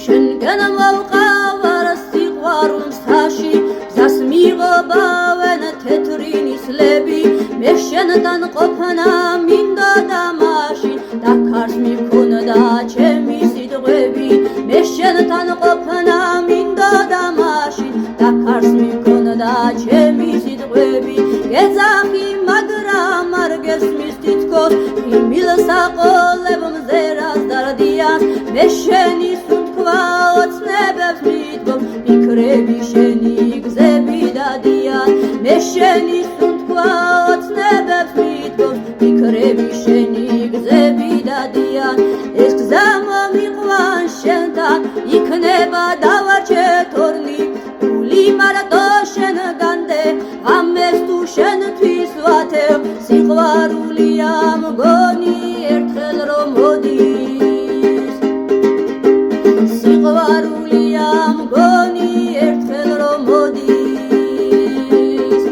შენგან მოვყავარ სიყვარულ მსხაში გზას მიღობავენ თეთრი ნისლები მე შენთან ყოფნა მინდა და მაშინ და ქარს მიქონდა ჩემი სიტყვები მე შენთან ყოფნა მინდა და მაშინ და ქარს მიქონდა ჩემი სიტყვები გეძახი მაგრამ არ გესმის თითქოს იმილსაყოლებ მზერას დარდიას მე შენი სუნთქვა ოცნებებს მითქოს ფიქრები შენი გზები დადიან მე შენი სუნთქვა ოცნებებს მითქოს ფიქრები შენი გზები დადიან ეს გზა მომიყვან შენთან იქნება დავარჩე თორნი გული მარტო შენგანდე ამეს თუ შენთვის ვათევ სიყვარულია მგონი ერთხელ რომ მოდის სიყვარულია მგონი ერთხელ რომ მოდის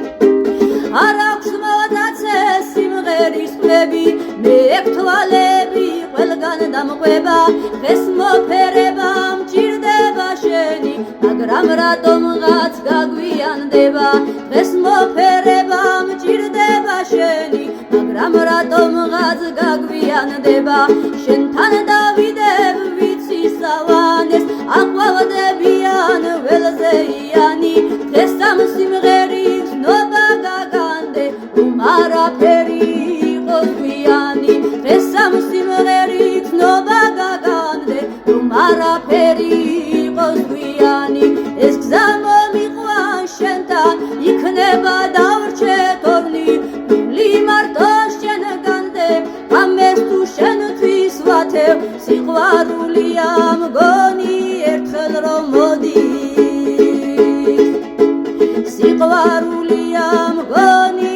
არ აქვს მოდაცე სიმღერის ხმები მე ექთვალები ყველგან დამყვება დღეს მოფერება მჭირდება შენი მაგრამ რატომღაც გაგვიანდება დღეს მოფერება მჭირდება შენი მაგრამ რატომღაც გაგვიანდება შენთან დავიდებ ვიცი სავანეს აყვავდებიან ველზეიანი დღეს ამ სიმღერის ნობა გაგანდე რომ არაფერი იყოს გვიანი დღეს ამ სიმღერის ნობა გაგანდე რომ არაფერი იყოს გვიანი ეს გზა მომიყვან შენთან იქნება დავრჩე თორნი გული მარტო შენგანდე ამეს თუ შენთვის ვათევ სიყვარულია მგონი ერთხელ რომ მოდის სიყვარულია მგონი